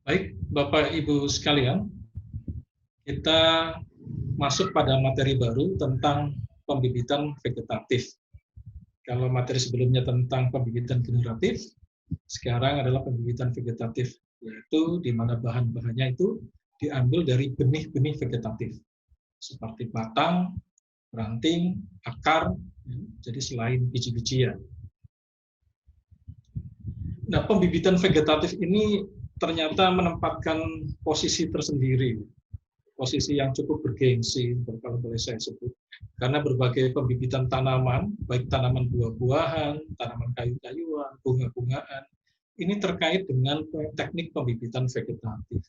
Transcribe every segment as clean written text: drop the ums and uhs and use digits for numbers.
Baik, Bapak Ibu sekalian, kita masuk pada materi baru tentang pembibitan vegetatif. Kalau materi sebelumnya tentang pembibitan generatif, sekarang adalah pembibitan vegetatif, yaitu di mana bahan-bahannya itu diambil dari benih-benih vegetatif, seperti batang, ranting, akar, jadi selain biji-bijian. Nah, pembibitan vegetatif ini ternyata menempatkan posisi tersendiri, posisi yang cukup bergengsi, kalau boleh saya sebut. Karena berbagai pembibitan tanaman, baik tanaman buah-buahan, tanaman kayu-kayuan, bunga-bungaan, ini terkait dengan teknik pembibitan vegetatif.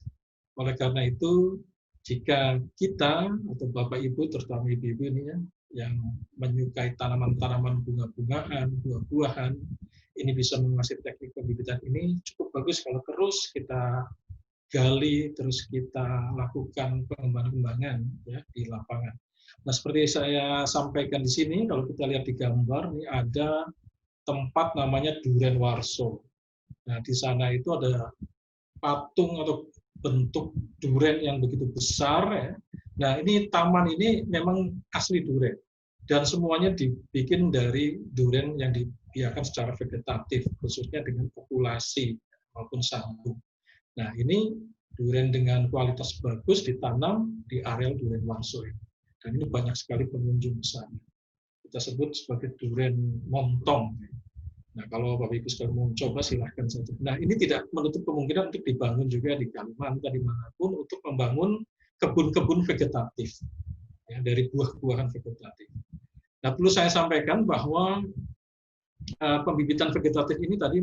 Oleh karena itu, jika kita atau Bapak Ibu, terutama Ibu-Ibu ini ya, yang menyukai tanaman-tanaman bunga-bungaan, buah-buahan, ini bisa menguasai teknik pembibitan ini, cukup bagus kalau terus kita gali, terus kita lakukan pengembangan-pengembangan ya, di lapangan. Nah, seperti saya sampaikan di sini, kalau kita lihat di gambar, ini ada tempat namanya Duren Warso. Nah, di sana itu ada patung atau bentuk duren yang begitu besar ya. Nah, ini taman ini memang asli duren dan semuanya dibikin dari duren yang dibiarkan secara vegetatif, khususnya dengan populasi maupun sambung. Nah, ini duren dengan kualitas bagus ditanam di areal Duren Warso ini. Dan ini banyak sekali pengunjung di sana. Kita sebut sebagai duren montong. Nah, kalau Bapak Ibu sekalian mau coba, silahkan saja. Nah, ini tidak menutup kemungkinan untuk dibangun juga di Kalimantan, dimanapun, untuk membangun kebun-kebun vegetatif, ya, dari buah-buahan vegetatif. Nah, perlu saya sampaikan bahwa pembibitan vegetatif ini tadi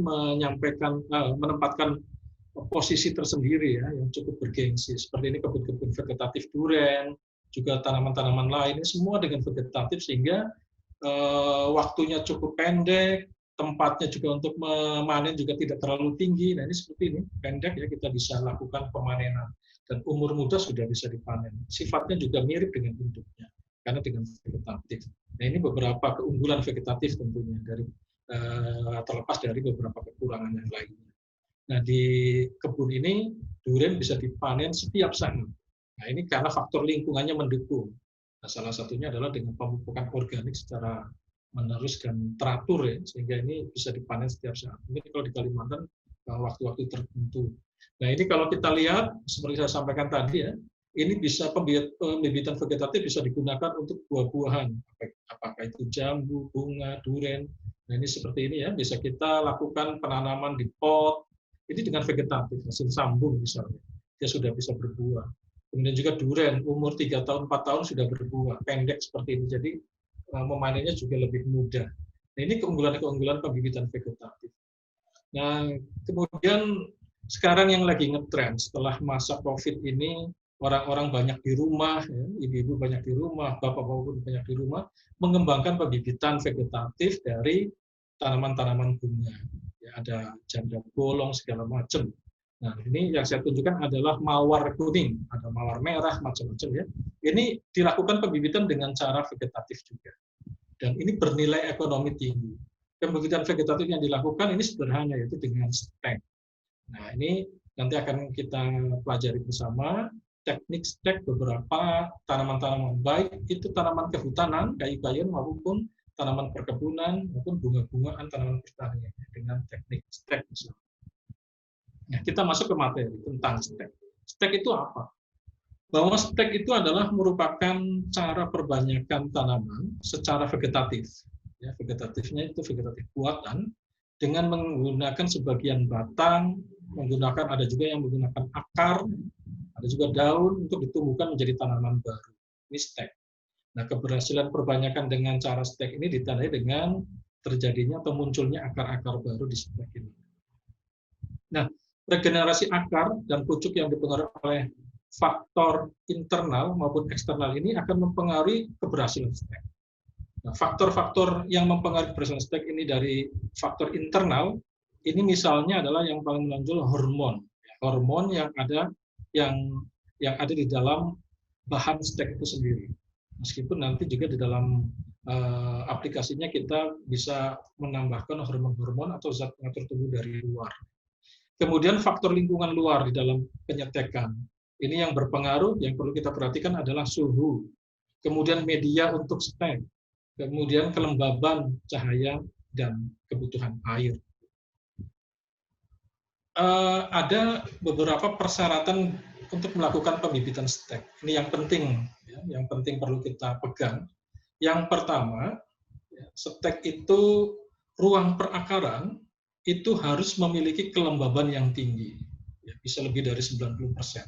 menempatkan posisi tersendiri ya, yang cukup bergengsi. Seperti ini kebun-kebun vegetatif duren, juga tanaman-tanaman lain, ini semua dengan vegetatif sehingga waktunya cukup pendek, tempatnya juga untuk memanen juga tidak terlalu tinggi. Nah, ini seperti ini, pendek ya, kita bisa lakukan pemanenan. Dan umur muda sudah bisa dipanen. Sifatnya juga mirip dengan induknya, karena dengan vegetatif. Nah, ini beberapa keunggulan vegetatif tentunya, dari terlepas dari beberapa kekurangan yang lainnya. Nah, di kebun ini, durian bisa dipanen setiap saat. Nah, ini karena faktor lingkungannya mendukung. Nah, salah satunya adalah dengan pemupukan organik secara menerus dan teratur ya, sehingga ini bisa dipanen setiap saat. Mungkin kalau di Kalimantan waktu-waktu tertentu. Nah, ini kalau kita lihat seperti saya sampaikan tadi ya, ini bisa pembibitan vegetatif bisa digunakan untuk buah-buahan, apakah itu jambu, bunga, duren. Nah, ini seperti ini ya, bisa kita lakukan penanaman di pot. Ini dengan vegetatif, hasil sambung misalnya, dia sudah bisa berbuah. Kemudian juga duren, umur 3 tahun, 4 tahun sudah berbuah, pendek seperti ini. Jadi memanennya juga lebih mudah. Nah, ini keunggulan-keunggulan pembibitan vegetatif. Nah, kemudian sekarang yang lagi ngetren setelah masa COVID ini, orang-orang banyak di rumah, ya, ibu-ibu banyak di rumah, bapak-bapak banyak di rumah, mengembangkan pembibitan vegetatif dari tanaman-tanaman bunga. Ya, ada janda bolong segala macam. Nah, ini yang saya tunjukkan adalah mawar kuning, ada mawar merah, macam-macam ya. Ini dilakukan pembibitan dengan cara vegetatif juga. Dan ini bernilai ekonomi tinggi. Pembibitan vegetatif yang dilakukan ini sederhana, yaitu dengan stek. Nah, ini nanti akan kita pelajari bersama teknik stek beberapa tanaman-tanaman, baik itu tanaman kehutanan, kayu-kayuan, maupun tanaman perkebunan, maupun bunga-bungaan tanaman pertanian dengan teknik stek misalnya. Nah, kita masuk ke materi tentang stek. Stek itu apa? Bahwa stek itu adalah merupakan cara perbanyakan tanaman secara vegetatif. Ya, vegetatifnya itu vegetatif buatan dengan menggunakan sebagian batang, menggunakan ada juga yang menggunakan akar, ada juga daun untuk ditumbuhkan menjadi tanaman baru. Ini stek. Nah, keberhasilan perbanyakan dengan cara stek ini ditandai dengan terjadinya atau munculnya akar-akar baru di stek ini. Nah, regenerasi akar dan pucuk yang dipengaruhi oleh faktor internal maupun eksternal ini akan mempengaruhi keberhasilan stek. Nah, faktor-faktor yang mempengaruhi keberhasilan stek ini dari faktor internal, ini misalnya adalah yang paling menonjol hormon. Hormon yang ada di dalam bahan stek itu sendiri. Meskipun nanti juga di dalam aplikasinya kita bisa menambahkan hormon-hormon atau zat pengatur tubuh dari luar. Kemudian faktor lingkungan luar di dalam penyetekan. Ini yang berpengaruh, yang perlu kita perhatikan adalah suhu. Kemudian media untuk stek. Kemudian kelembaban cahaya dan kebutuhan air. Ada beberapa persyaratan untuk melakukan pembibitan stek. Ini yang penting, ya, yang penting perlu kita pegang. Yang pertama, stek itu ruang perakaran itu harus memiliki kelembaban yang tinggi, ya, bisa lebih dari 90%.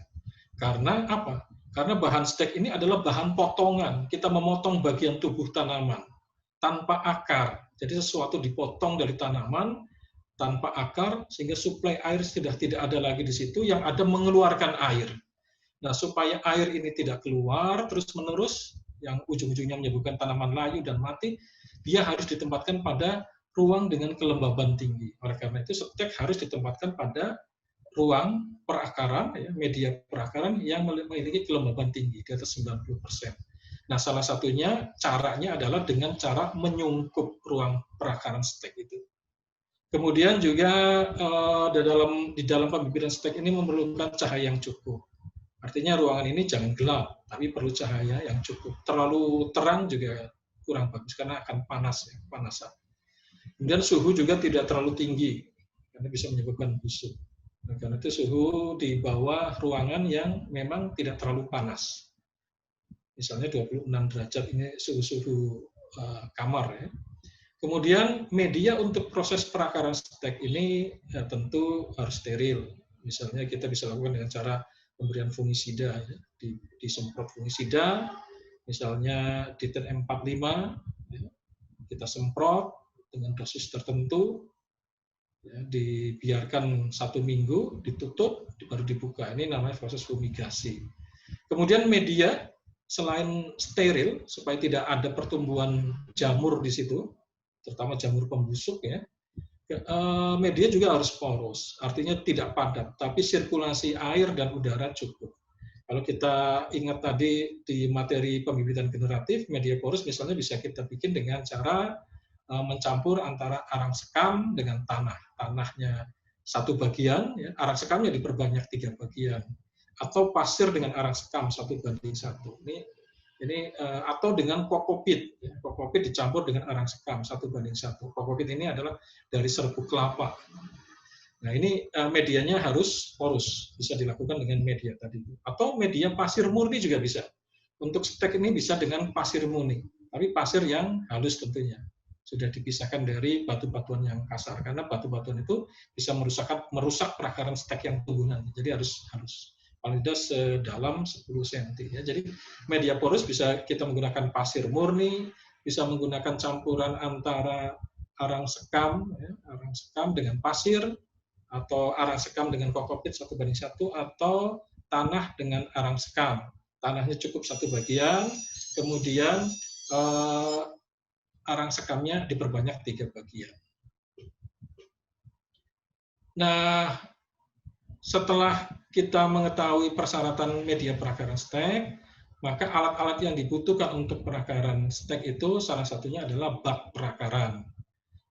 Karena apa? Karena bahan stek ini adalah bahan potongan. Kita memotong bagian tubuh tanaman tanpa akar. Jadi sesuatu dipotong dari tanaman tanpa akar, sehingga suplai air sudah tidak ada lagi di situ, yang ada mengeluarkan air. Nah, supaya air ini tidak keluar terus-menerus, yang ujung-ujungnya menyebabkan tanaman layu dan mati, dia harus ditempatkan pada ruang dengan kelembaban tinggi. Oleh karena itu, stek harus ditempatkan pada ruang perakaran, ya, media perakaran yang memiliki kelembaban tinggi, di atas 90%. Nah, salah satunya caranya adalah dengan cara menyungkup ruang perakaran stek itu. Kemudian juga di dalam pembibitan stek ini memerlukan cahaya yang cukup. Artinya ruangan ini jangan gelap, tapi perlu cahaya yang cukup. Terlalu terang juga kurang bagus karena akan panas, ya, panasan. Kemudian suhu juga tidak terlalu tinggi, karena bisa menyebabkan busuk. Nah, karena itu suhu di bawah ruangan yang memang tidak terlalu panas. Misalnya 26 derajat, ini suhu-suhu kamar. Ya. Kemudian media untuk proses perakaran stek ini ya, tentu harus steril. Misalnya kita bisa lakukan dengan cara pemberian fungisida, ya. Disemprot fungisida, misalnya Diten M45, ya. Kita semprot dengan dosis tertentu, ya, dibiarkan 1 minggu, ditutup, baru dibuka. Ini namanya proses fumigasi. Kemudian media, selain steril, supaya tidak ada pertumbuhan jamur di situ, terutama jamur pembusuk, ya, media juga harus poros, artinya tidak padat, tapi sirkulasi air dan udara cukup. Kalau kita ingat tadi di materi pembibitan generatif, media poros misalnya bisa kita bikin dengan cara mencampur antara arang sekam dengan tanah. Tanahnya 1 bagian, ya, arang sekamnya diperbanyak 3 bagian. Atau pasir dengan arang sekam 1:1. Ini atau dengan kokopit. Ya. Kokopit dicampur dengan arang sekam 1:1. Kokopit ini adalah dari serbuk kelapa. Nah, ini medianya harus porus, bisa dilakukan dengan media tadi. Atau media pasir murni juga bisa. Untuk stek ini bisa dengan pasir murni, tapi pasir yang halus tentunya. Sudah dipisahkan dari batu-batuan yang kasar, karena batu-batuan itu bisa merusak perakaran stek yang tumbuhan. Jadi harus paling tidak sedalam 10 cm. Ya. Jadi media porus bisa kita menggunakan pasir murni, bisa menggunakan campuran antara arang sekam, ya, arang sekam dengan pasir, atau arang sekam dengan kokopit 1:1, atau tanah dengan arang sekam. Tanahnya cukup 1 bagian, kemudian arang sekamnya diperbanyak 3 bagian. Nah, setelah kita mengetahui persyaratan media perakaran stek, maka alat-alat yang dibutuhkan untuk perakaran stek itu salah satunya adalah bak perakaran.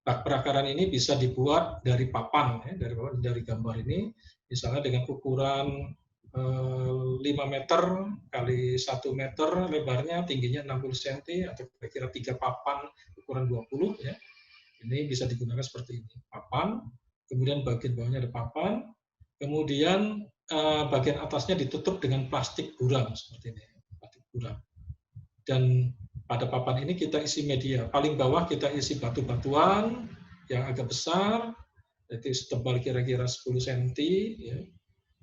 Bak perakaran ini bisa dibuat dari papan, ya, dari gambar ini, misalnya dengan ukuran 5 meter kali 1 meter lebarnya, tingginya 60 cm, atau kira-kira 3 papan ukuran 20, ya. Ini bisa digunakan seperti ini. Papan, kemudian bagian bawahnya ada papan, kemudian bagian atasnya ditutup dengan plastik buram seperti ini, plastik buram. Dan pada papan ini kita isi media. Paling bawah kita isi batu-batuan yang agak besar, jadi setebal kira-kira 10 cm, ya.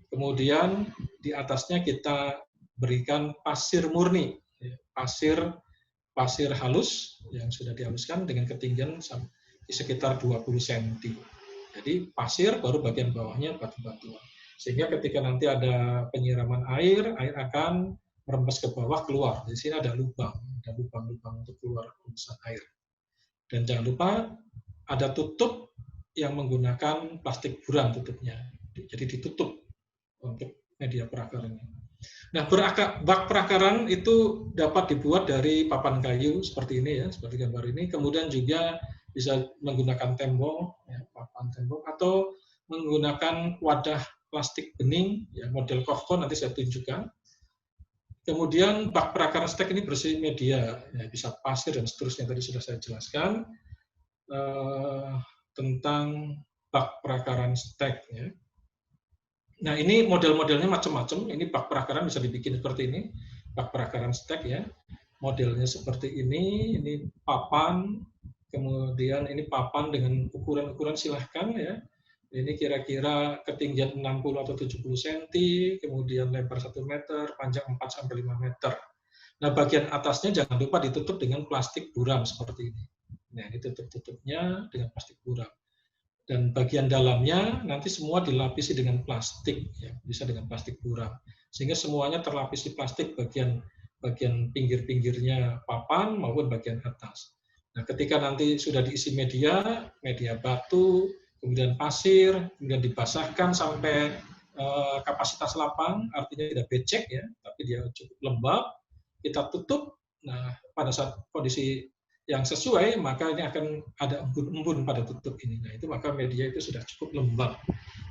Kemudian di atasnya kita berikan pasir murni, ya. Pasir halus yang sudah dihaluskan dengan ketinggian sekitar 20 cm. Jadi pasir, baru bagian bawahnya batu-batuan. Sehingga ketika nanti ada penyiraman air akan merembes ke bawah, keluar. Di sini ada lubang-lubang untuk keluar rembesan air. Dan jangan lupa ada tutup yang menggunakan plastik buram tutupnya. Jadi ditutup untuk media perakaran ini. Nah, bak perakaran itu dapat dibuat dari papan kayu seperti ini, ya, seperti gambar ini. Kemudian juga bisa menggunakan tembok, ya, papan tembok, atau menggunakan wadah plastik bening, ya, model Kofco nanti saya tunjukkan. Kemudian bak perakaran stek ini bersih media, ya, bisa pasir dan seterusnya, tadi sudah saya jelaskan tentang bak perakaran stek. Ya. Nah, ini model-modelnya macam-macam. Ini bak perakaran bisa dibikin seperti ini, bak perakaran stek ya. Modelnya seperti ini papan, kemudian ini papan dengan ukuran-ukuran silahkan ya. Ini kira-kira ketinggian 60 atau 70 cm, kemudian lebar 1 meter, panjang 4 sampai 5 meter. Nah, bagian atasnya jangan lupa ditutup dengan plastik buram seperti ini. Nah, ini tutup-tutupnya dengan plastik buram. Dan bagian dalamnya nanti semua dilapisi dengan plastik, ya, bisa dengan plastik buram. Sehingga semuanya terlapisi plastik bagian pinggir-pinggirnya papan maupun bagian atas. Nah, ketika nanti sudah diisi media batu, kemudian pasir, kemudian dibasahkan sampai kapasitas lapang, artinya tidak becek ya, tapi dia cukup lembab, kita tutup. Nah, pada saat kondisi yang sesuai, maka ini akan ada embun-embun pada tutup ini. Nah, itu maka media itu sudah cukup lembab.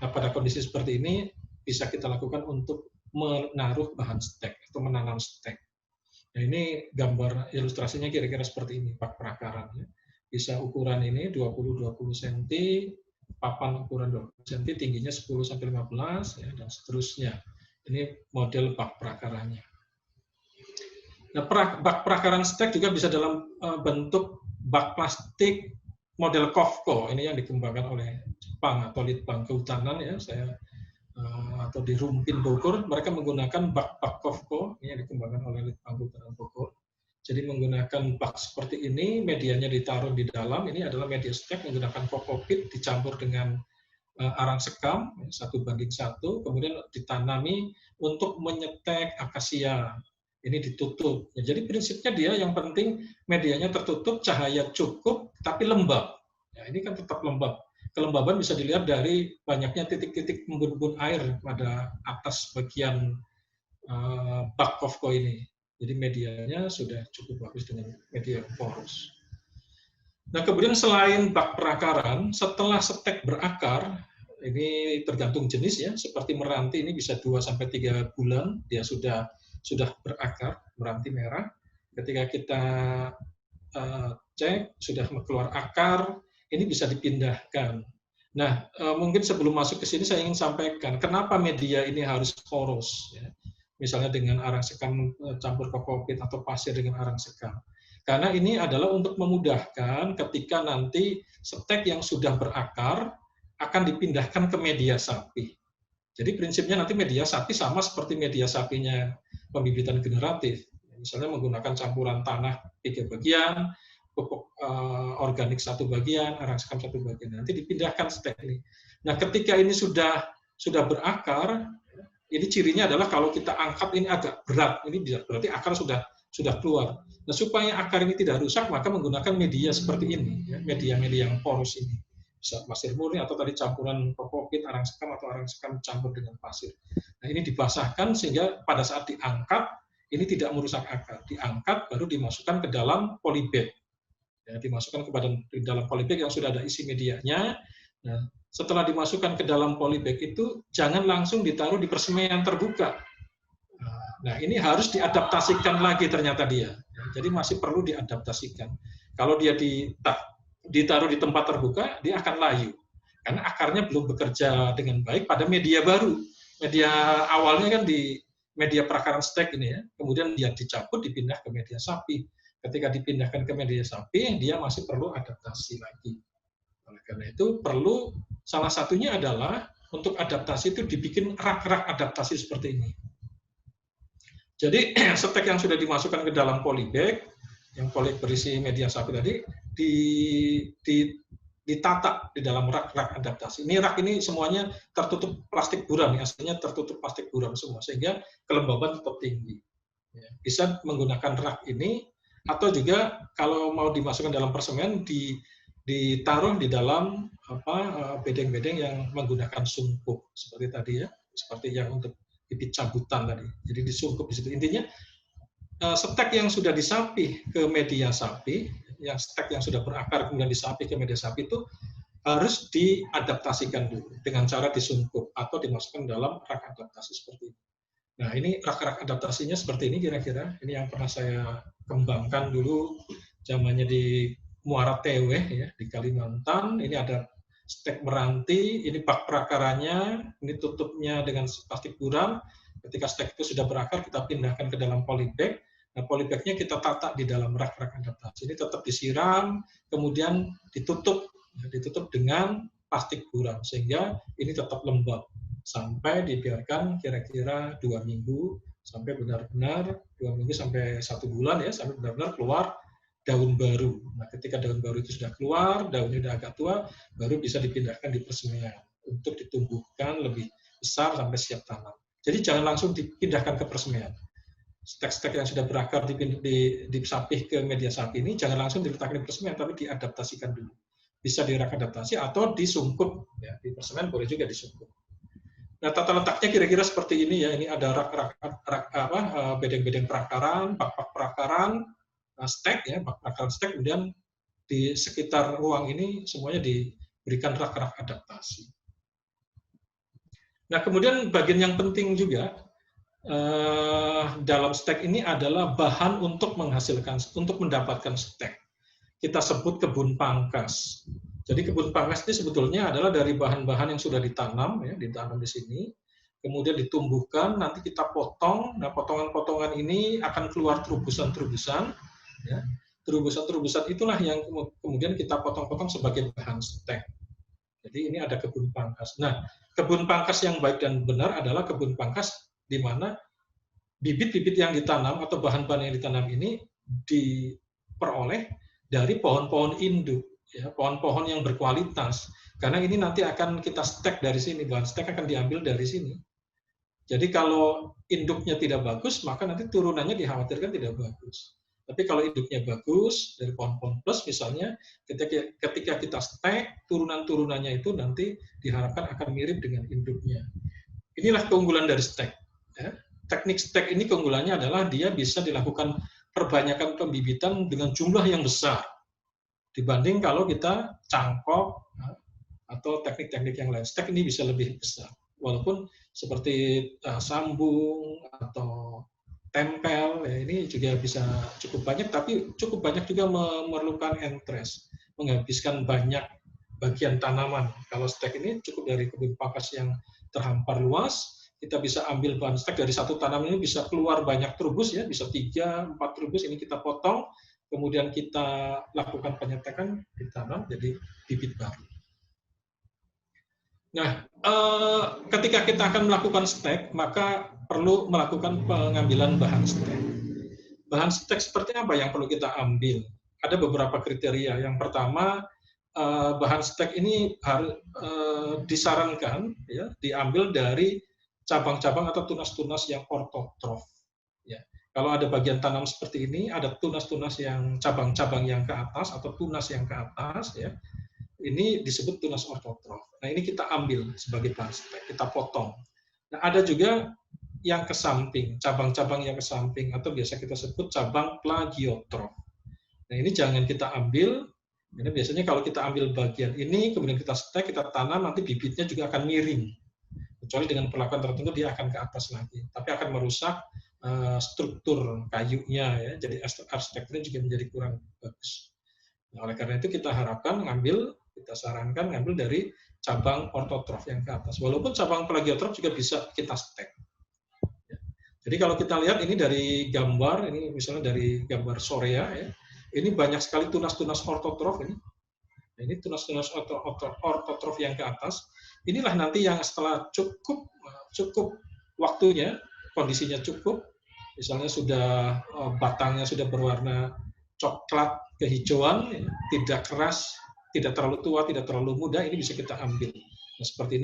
Nah, pada kondisi seperti ini bisa kita lakukan untuk menaruh bahan stek atau menanam stek. Nah, ini gambar ilustrasinya kira-kira seperti ini, bak perakaran. Ya. Bisa ukuran ini 20-20 cm, papan ukuran 20 cm, tingginya 10-15, ya, dan seterusnya. Ini model bak perakarannya. Nah, bak perakaran stek juga bisa dalam bentuk bak plastik model Kofco. Ini yang dikembangkan oleh Jepang atau Litbang Kehutanan ya, atau di Rumpin Bogor, mereka menggunakan bak-bak Kofco, ini yang dikembangkan oleh Litbang Kehutanan Bogor. Jadi menggunakan bak seperti ini, medianya ditaruh di dalam, ini adalah media stek menggunakan kokopit dicampur dengan arang sekam 1:1, kemudian ditanami untuk menyetek akasia. Ini ditutup. Ya, jadi prinsipnya dia yang penting medianya tertutup, cahaya cukup, tapi lembab. Ya, ini kan tetap lembab. Kelembaban bisa dilihat dari banyaknya titik-titik embun-embun air pada atas bagian bak Kofco ini. Jadi medianya sudah cukup bagus dengan media porous. Nah, kemudian selain bak perakaran, setelah stek berakar, ini tergantung jenis ya, seperti meranti ini bisa 2-3 bulan dia sudah berakar, meranti merah. Ketika kita cek, sudah keluar akar, ini bisa dipindahkan. Nah, mungkin sebelum masuk ke sini saya ingin sampaikan, kenapa media ini harus porous, ya. Misalnya dengan arang sekam campur kokopit atau pasir dengan arang sekam. Karena ini adalah untuk memudahkan ketika nanti stek yang sudah berakar akan dipindahkan ke media sapi. Jadi prinsipnya nanti media sapi sama seperti media sapinya pembibitan generatif. Misalnya menggunakan campuran tanah 3 bagian, pupuk organik 1 bagian, arang sekam 1 bagian. Nanti dipindahkan stek ini. Nah, ketika ini sudah berakar, ini cirinya adalah kalau kita angkat ini agak berat. Ini berarti akar sudah keluar. Nah, supaya akar ini tidak rusak, maka menggunakan media seperti ini, ya, media-media yang porous ini. Bisa pasir murni atau tadi campuran kokopit, arang sekam atau arang sekam campur dengan pasir. Nah, ini dibasahkan sehingga pada saat diangkat ini tidak merusak akar. Diangkat baru dimasukkan ke dalam polybag. Ya, dimasukkan ke dalam polybag yang sudah ada isi medianya. Nah, setelah dimasukkan ke dalam polybag itu jangan langsung ditaruh di persemaian terbuka. Nah, ini harus diadaptasikan lagi ternyata dia. Jadi masih perlu diadaptasikan. Kalau dia ditaruh di tempat terbuka, dia akan layu. Karena akarnya belum bekerja dengan baik pada media baru. Media awalnya kan di media perakaran stek ini ya, kemudian dia dicabut, dipindah ke media sapi. Ketika dipindahkan ke media sapi, dia masih perlu adaptasi lagi. Oleh karena itu perlu, salah satunya adalah untuk adaptasi itu dibikin rak-rak adaptasi seperti ini. Jadi stek yang sudah dimasukkan ke dalam polybag, yang polybag berisi media sapi tadi, ditata di dalam rak-rak adaptasi. Ini rak ini semuanya tertutup plastik buram, aslinya tertutup plastik buram semua, sehingga kelembaban tetap tinggi. Bisa menggunakan rak ini, atau juga kalau mau dimasukkan dalam persemen, ditaruh di dalam bedeng-bedeng yang menggunakan sungkup seperti tadi ya, seperti yang untuk bibit cabutan tadi. Jadi disungkup di situ. Intinya stek yang sudah disapi ke media sapi, yang stek yang sudah berakar kemudian disapi ke media sapi itu harus diadaptasikan dulu dengan cara disungkup atau dimasukkan dalam rak adaptasi seperti ini. Nah, ini rak-rak adaptasinya seperti ini kira-kira. Ini yang pernah saya kembangkan dulu zamannya di Muara Teweh ya, di Kalimantan. Ini ada stek meranti, ini bak prakaranya, ini tutupnya dengan plastik buram. Ketika stek itu sudah berakar, kita pindahkan ke dalam polybag. Nah, polybagnya kita tata di dalam rak-rak adaptasi. Ini tetap disiram, kemudian ditutup dengan plastik buram sehingga ini tetap lembab sampai dibiarkan kira-kira 2 minggu sampai benar-benar 2 minggu sampai 1 bulan ya, sampai benar-benar keluar daun baru. Nah, ketika daun baru itu sudah keluar, daunnya sudah agak tua, baru bisa dipindahkan di persemian untuk ditumbuhkan lebih besar sampai siap tanam. Jadi jangan langsung dipindahkan ke persemian. Stek-stek yang sudah berakar disapih ke media sapi ini jangan langsung diletakkan di persemian, tapi diadaptasikan dulu. Bisa dirak adaptasi atau disungkup. Ya, di persemian boleh juga disungkup. Nah, tata letaknya kira-kira seperti ini ya. Ini ada bedeng-bedeng perakaran, bak-bak perakaran, stek ya, bak perakaran stek. Kemudian di sekitar ruang ini semuanya diberikan rak-rak adaptasi. Nah, kemudian bagian yang penting juga dalam stek ini adalah bahan untuk mendapatkan stek. Kita sebut kebun pangkas. Jadi kebun pangkas ini sebetulnya adalah dari bahan-bahan yang sudah ditanam, ya, ditanam di sini, kemudian ditumbuhkan, nanti kita potong. Nah, potongan-potongan ini akan keluar terubusan-terubusan. Ya. Terubusan-terubusan itulah yang kemudian kita potong-potong sebagai bahan stek. Jadi ini ada kebun pangkas. Nah, kebun pangkas yang baik dan benar adalah kebun pangkas di mana bibit-bibit yang ditanam atau bahan-bahan yang ditanam ini diperoleh dari pohon-pohon induk. Ya, pohon-pohon yang berkualitas. Karena ini nanti akan kita stek dari sini, bahan stek akan diambil dari sini. Jadi kalau induknya tidak bagus, maka nanti turunannya dikhawatirkan tidak bagus. Tapi kalau induknya bagus, dari pohon-pohon plus misalnya, ketika kita stek, turunan-turunannya itu nanti diharapkan akan mirip dengan induknya. Inilah keunggulan dari stek. Ya. Teknik stek ini keunggulannya adalah dia bisa dilakukan perbanyakan pembibitan dengan jumlah yang besar. Dibanding kalau kita cangkok atau teknik-teknik yang lain. Stek ini bisa lebih besar. Walaupun seperti sambung atau tempel, ya ini juga bisa cukup banyak, tapi cukup banyak juga memerlukan entres, menghabiskan banyak bagian tanaman. Kalau stek ini cukup dari kebun pangkas yang terhampar luas, kita bisa ambil bahan stek dari satu tanaman ini bisa keluar banyak trubus, ya, bisa 3-4 trubus, ini kita potong, kemudian kita lakukan penyetekan, ditanam jadi bibit baru. Nah, ketika kita akan melakukan stek, maka perlu melakukan pengambilan bahan stek. Bahan stek seperti apa yang perlu kita ambil? Ada beberapa kriteria. Yang pertama, bahan stek ini harus disarankan ya, diambil dari cabang-cabang atau tunas-tunas yang ortotrof. Ya. Kalau ada bagian tanam seperti ini, ada tunas-tunas yang cabang-cabang yang ke atas atau tunas yang ke atas, ya. Ini disebut tunas ortotrof. Nah, ini kita ambil sebagai bahan stek, kita potong. Nah, ada juga yang ke samping, cabang-cabang yang ke samping, atau biasa kita sebut cabang plagiotrof. Nah, ini jangan kita ambil. Ini biasanya kalau kita ambil bagian ini, kemudian kita stek, kita tanam, nanti bibitnya juga akan miring. Kecuali dengan perlakuan tertentu dia akan ke atas lagi, tapi akan merusak struktur kayunya, ya. Jadi arsitekturnya juga menjadi kurang bagus. Nah, oleh karena itu kita harapkan kita sarankan ngambil dari cabang ortotrof yang ke atas. Walaupun cabang plagiotrof juga bisa kita stek. Ya. Jadi kalau kita lihat ini dari gambar, ini misalnya dari gambar Sorea, ya. Ini banyak sekali tunas-tunas ortotrof ini. Nah, ini tunas-tunas ortotrof yang ke atas. Inilah nanti yang setelah cukup waktunya, kondisinya cukup, misalnya sudah batangnya sudah berwarna coklat kehijauan, ya, tidak keras, tidak terlalu tua, tidak terlalu muda, ini bisa kita ambil. Nah, seperti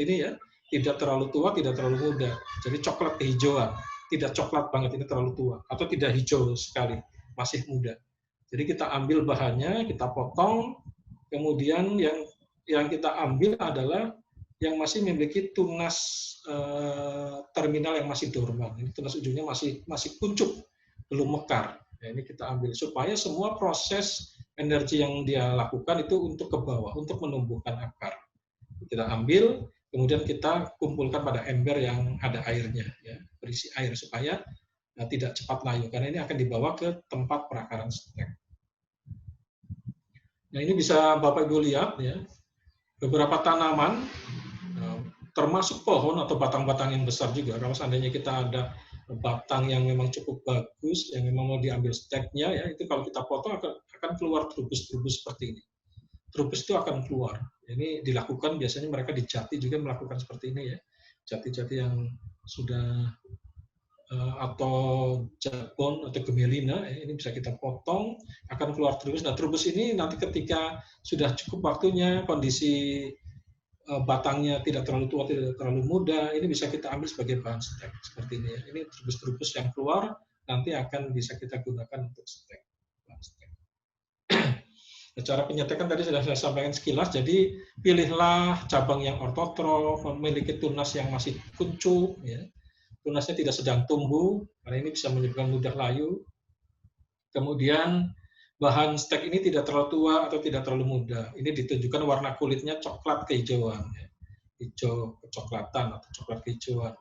ini ya, tidak terlalu tua, tidak terlalu muda. Jadi coklat kehijauan, tidak coklat banget, ini terlalu tua, atau tidak hijau sekali, masih muda. Jadi kita ambil bahannya, kita potong, kemudian yang kita ambil adalah yang masih memiliki tunas terminal yang masih dorman. Ini tunas ujungnya masih kuncup, belum mekar. Nah, ini kita ambil supaya semua proses energi yang dia lakukan itu untuk ke bawah, untuk menumbuhkan akar. Kita ambil, kemudian kita kumpulkan pada ember yang ada airnya, ya, berisi air supaya tidak cepat layu, karena ini akan dibawa ke tempat perakaran stek. Nah, ini bisa Bapak Ibu lihat, ya, beberapa tanaman, termasuk pohon atau batang-batang yang besar juga. Kalau seandainya kita ada batang yang memang cukup bagus, yang memang mau diambil steknya, ya, itu kalau kita potong akan keluar trubus-trubus seperti ini. Trubus itu akan keluar. Ini dilakukan biasanya mereka di Jati juga melakukan seperti ini, ya. Jati-jati yang sudah atau jabon atau gemelina, ini bisa kita potong, akan keluar trubus. Nah, trubus ini nanti ketika sudah cukup waktunya, kondisi batangnya tidak terlalu tua, tidak terlalu muda, ini bisa kita ambil sebagai bahan stek seperti ini, ya. Ini trubus-trubus yang keluar nanti akan bisa kita gunakan untuk stek. Cara penyetekan tadi sudah saya sampaikan sekilas, jadi pilihlah cabang yang ortotrof, memiliki tunas yang masih kuncup, ya. Tunasnya tidak sedang tumbuh, karena ini bisa menyebabkan mudah layu. Kemudian bahan stek ini tidak terlalu tua atau tidak terlalu muda. Ini ditunjukkan warna kulitnya coklat kehijauan, ya. Hijau kecoklatan atau coklat kehijauan.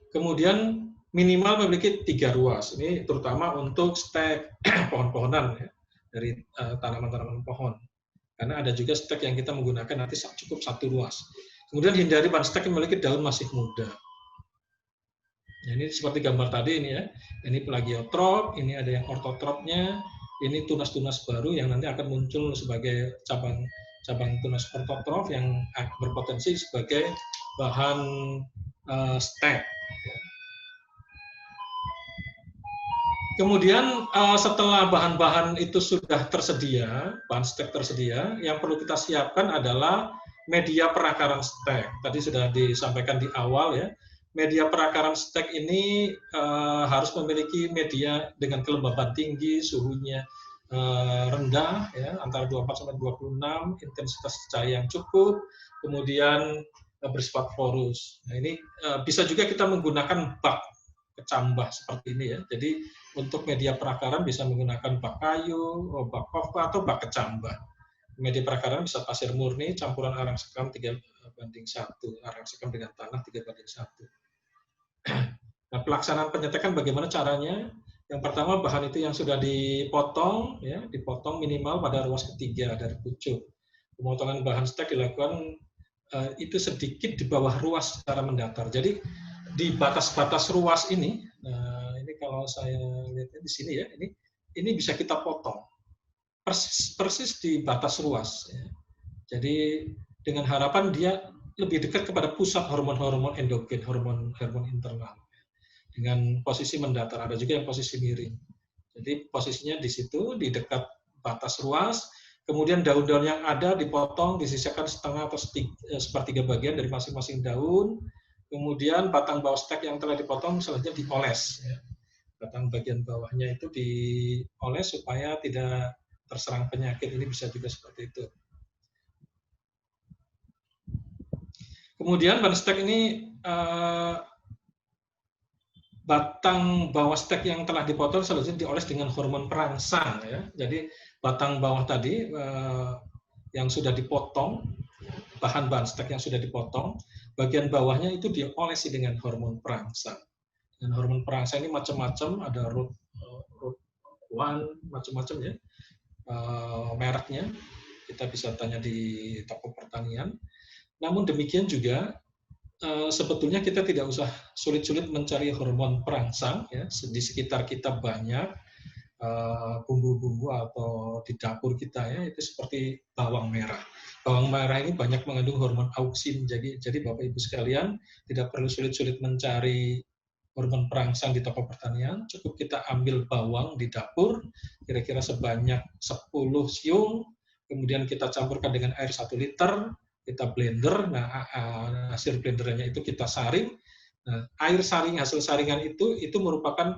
Kemudian minimal memiliki 3 ruas. Ini terutama untuk stek pohon-pohonan, ya, dari tanaman-tanaman pohon. Karena ada juga stek yang kita menggunakan nanti cukup 1 ruas. Kemudian hindari bahan stek yang memiliki daun masih muda. Nah, ini seperti gambar tadi ini, ya. Ini plagiotrop, ini ada yang ortotropnya, ini tunas-tunas baru yang nanti akan muncul sebagai cabang tunas ortotrof yang berpotensi sebagai bahan stek. Kemudian setelah bahan-bahan itu sudah tersedia, bahan stek tersedia, yang perlu kita siapkan adalah media perakaran stek. Tadi sudah disampaikan di awal, ya. Media perakaran stek ini harus memiliki media dengan kelembaban tinggi, suhunya rendah, ya, antara 24 sampai 26, intensitas cahaya yang cukup, kemudian bersifat porus. Nah, ini bisa juga kita menggunakan bak kecambah seperti ini, ya. Jadi untuk media perakaran bisa menggunakan bak kayu, bak kova, atau bak kecambah. Media perakaran bisa pasir murni, campuran arang sekam 3:1, arang sekam dengan tanah 3:1. Nah, pelaksanaan penyetekan bagaimana caranya? Yang pertama, bahan itu yang sudah dipotong, ya, dipotong minimal pada ruas ketiga dari pucuk. Pemotongan bahan stek dilakukan itu sedikit di bawah ruas secara mendatar. Jadi di batas-batas ruas ini, nah ini kalau saya lihatnya di sini, ya, ini bisa kita potong persis di batas ruas, ya. Jadi dengan harapan dia lebih dekat kepada pusat hormon-hormon endogen, hormon internal. Dengan posisi mendatar, ada juga yang posisi miring. Jadi posisinya di situ, di dekat batas ruas, kemudian daun-daun yang ada dipotong, disisakan setengah atau sepertiga bagian dari masing-masing daun, kemudian batang bawah stek yang telah dipotong selanjutnya dioles, ya. Batang bagian bawahnya itu dioles supaya tidak terserang penyakit, ini bisa juga seperti itu. Kemudian bahan stek ini batang bawah stek yang telah dipotong selanjutnya dioles dengan hormon perangsang, ya. Jadi batang bawah tadi yang sudah dipotong, bahan-bahan stek yang sudah dipotong, bagian bawahnya itu diolesi dengan hormon perangsang. Dan hormon perangsang ini macam-macam, ada root one, macam-macam, ya, mereknya. Kita bisa tanya di toko pertanian. Namun demikian juga sebetulnya kita tidak usah sulit-sulit mencari hormon perangsang, ya. Di sekitar kita banyak bumbu-bumbu atau di dapur kita, ya, itu seperti bawang merah. Bawang merah ini banyak mengandung hormon auksin, jadi Bapak Ibu sekalian tidak perlu sulit-sulit mencari hormon perangsang di toko pertanian, cukup kita ambil bawang di dapur, kira-kira sebanyak 10 siung, kemudian kita campurkan dengan air 1 liter, kita blender, nah hasil blenderannya itu kita saring. Nah, hasil saringan itu merupakan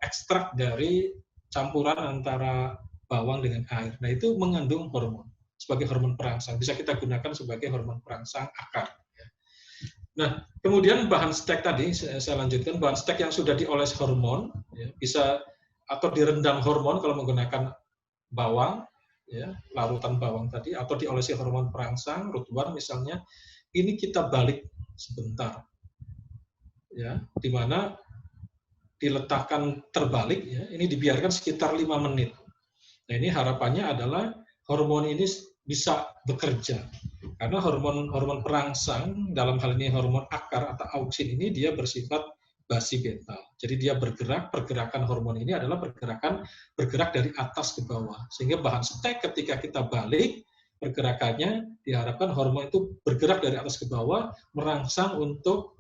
ekstrak dari campuran antara bawang dengan air. Nah, itu mengandung hormon sebagai hormon perangsang. Bisa kita gunakan sebagai hormon perangsang akar. Nah, kemudian bahan stek tadi saya lanjutkan, bahan stek yang sudah dioles hormon, ya, bisa atau direndam hormon kalau menggunakan bawang, ya, larutan bawang tadi, atau diolesi hormon perangsang, root misalnya, ini kita balik sebentar, ya, di mana diletakkan terbalik, ya, ini dibiarkan sekitar 5 menit. Nah, ini harapannya adalah hormon ini bisa bekerja, karena hormon perangsang, dalam hal ini hormon akar atau auksin ini, dia bersifat basibetal. Jadi dia bergerak, pergerakan hormon ini adalah bergerak dari atas ke bawah. Sehingga bahan stek ketika kita balik, pergerakannya diharapkan hormon itu bergerak dari atas ke bawah, merangsang untuk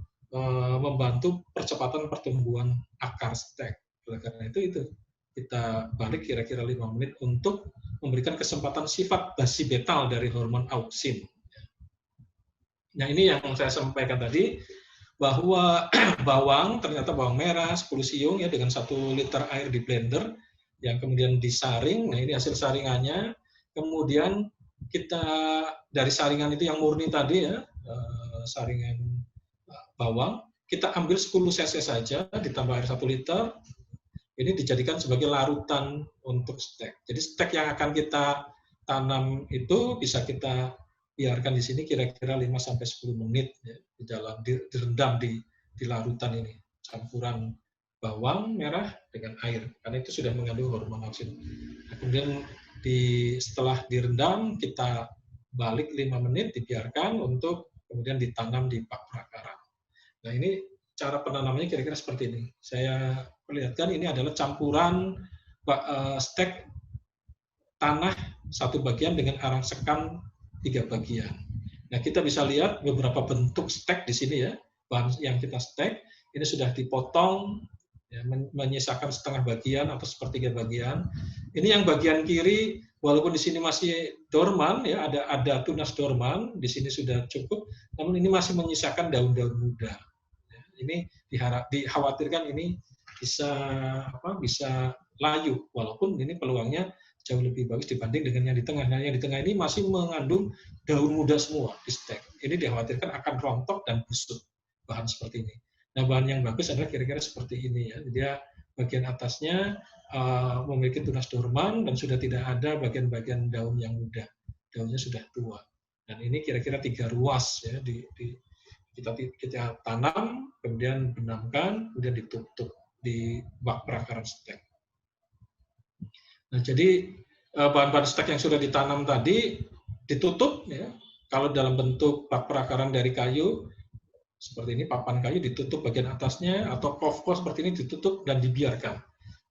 membantu percepatan pertumbuhan akar stek. Oleh karena itu kita balik kira-kira 5 menit untuk memberikan kesempatan sifat basibetal dari hormon auksin. Nah, ini yang saya sampaikan tadi, bahwa bawang, ternyata bawang merah 10 siung ya, dengan 1 liter air di blender, yang kemudian disaring. Nah, ini hasil saringannya. Kemudian kita dari saringan itu yang murni tadi ya, saringan bawang, kita ambil 10 cc saja, ditambah air 1 liter, ini dijadikan sebagai larutan untuk stek. Jadi stek yang akan kita tanam itu bisa kita biarkan di sini kira-kira 5-10 menit ya, di dalam direndam di larutan ini, campuran bawang merah dengan air, karena itu sudah mengandung hormon auksin. Nah, kemudian setelah direndam, kita balik 5 menit, dibiarkan untuk kemudian ditanam di bak prakaran. Nah, ini cara penanamannya kira-kira seperti ini. Saya perlihatkan ini adalah campuran stek tanah 1 bagian dengan arang sekam 3 bagian. Nah, kita bisa lihat beberapa bentuk stek di sini ya. Bahan yang kita stek ini sudah dipotong ya, menyisakan setengah bagian atau sepertiga bagian. Ini yang bagian kiri, walaupun di sini masih dorman ya, ada tunas dorman, di sini sudah cukup, namun ini masih menyisakan daun-daun muda. Ini dikhawatirkan ini bisa layu, walaupun ini peluangnya jauh lebih bagus dibanding dengan yang di tengah. Nah, yang di tengah ini masih mengandung daun muda semua di stek. Ini dikhawatirkan akan rontok dan busuk bahan seperti ini. Nah, bahan yang bagus adalah kira-kira seperti ini ya. Dia bagian atasnya memiliki tunas dorman dan sudah tidak ada bagian-bagian daun yang muda. Daunnya sudah tua. Dan ini kira-kira 3 ruas ya kita tanam, kemudian benamkan, kemudian ditutup di bak perakaran stek. Nah, jadi bahan-bahan stek yang sudah ditanam tadi ditutup ya. Kalau dalam bentuk bak perakaran dari kayu seperti ini, papan kayu ditutup bagian atasnya, atau kofko seperti ini ditutup dan dibiarkan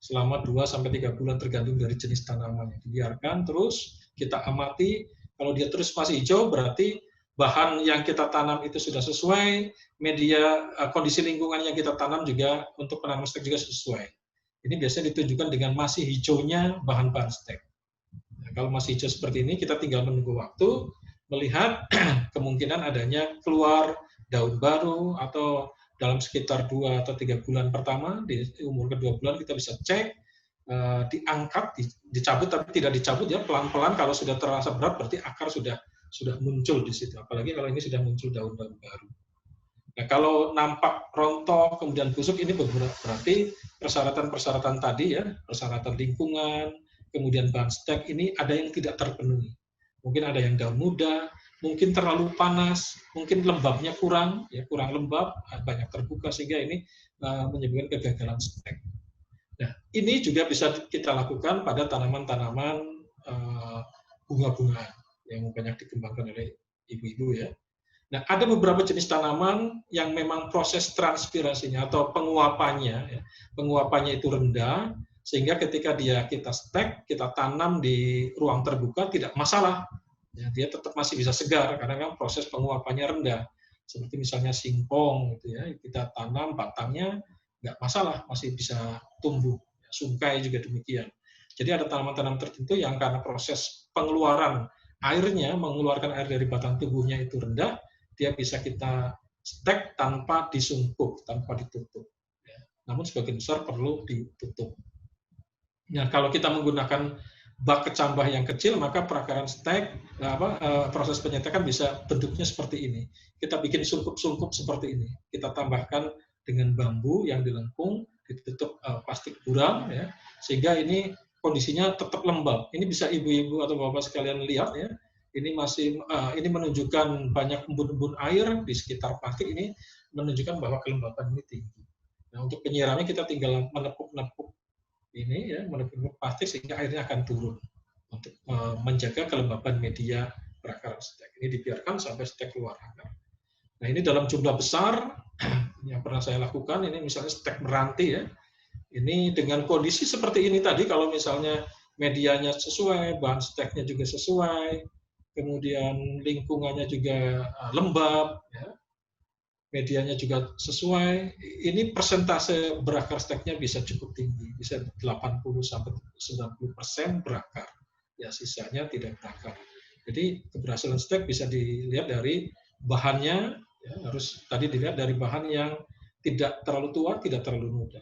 selama 2-3 bulan tergantung dari jenis tanamannya. Dibiarkan terus, kita amati, kalau dia terus masih hijau berarti bahan yang kita tanam itu sudah sesuai, media kondisi lingkungan yang kita tanam juga untuk penanaman stek juga sesuai. Ini biasanya ditunjukkan dengan masih hijaunya bahan-bahan stek. Nah, kalau masih hijau seperti ini, kita tinggal menunggu waktu, melihat kemungkinan adanya keluar daun baru, atau dalam sekitar 2 atau 3 bulan pertama, di umur kedua bulan kita bisa cek, diangkat, dicabut, tapi tidak dicabut ya, pelan-pelan. Kalau sudah terasa berat berarti akar sudah muncul di situ, apalagi kalau ini sudah muncul daun-daun baru. Nah, kalau nampak rontok kemudian busuk, ini berarti persyaratan-persyaratan tadi ya, persyaratan lingkungan, kemudian bahan stek ini ada yang tidak terpenuhi. Mungkin ada yang daun muda, mungkin terlalu panas, mungkin lembabnya kurang lembab, banyak terbuka, sehingga ini menyebabkan kegagalan stek. Nah, ini juga bisa kita lakukan pada tanaman-tanaman bunga-bungaan yang banyak dikembangkan oleh ibu-ibu ya. Nah, ada beberapa jenis tanaman yang memang proses transpirasinya atau penguapannya itu rendah, sehingga ketika kita stek, kita tanam di ruang terbuka tidak masalah. Ya, dia tetap masih bisa segar karena memang proses penguapannya rendah. Seperti misalnya singkong gitu ya, kita tanam batangnya nggak masalah, masih bisa tumbuh. Sungkai juga demikian. Jadi ada tanaman-tanaman tertentu yang karena proses pengeluaran airnya, mengeluarkan air dari batang tubuhnya itu rendah, dia bisa kita stek tanpa disungkup, tanpa ditutup. Ya. Namun sebagian besar perlu ditutup. Nah, kalau kita menggunakan bak kecambah yang kecil, maka perakaran stek, proses penyetekan bisa bentuknya seperti ini. Kita bikin sungkup-sungkup seperti ini. Kita tambahkan dengan bambu yang dilengkung, ditutup plastik buram ya, sehingga ini kondisinya tetap lembab. Ini bisa ibu-ibu atau bapak sekalian lihat ya. Ini masih ini menunjukkan banyak embun-embun air di sekitar plastik, ini menunjukkan bahwa kelembapan ini tinggi. Nah, untuk penyiramnya kita tinggal menepuk-nepuk ini ya, menepuk plastik sehingga airnya akan turun untuk menjaga kelembapan media perakaran stek. Ini dibiarkan sampai stek keluar akar. Nah, ini dalam jumlah besar yang pernah saya lakukan, ini misalnya stek meranti ya. Ini dengan kondisi seperti ini tadi, kalau misalnya medianya sesuai, bahan steknya juga sesuai, kemudian lingkungannya juga lembab, ya, medianya juga sesuai, ini persentase berakar steknya bisa cukup tinggi, bisa 80-90% berakar. Ya, sisanya tidak berakar. Jadi keberhasilan stek bisa dilihat dari bahannya, ya, harus tadi dilihat dari bahan yang tidak terlalu tua, tidak terlalu muda.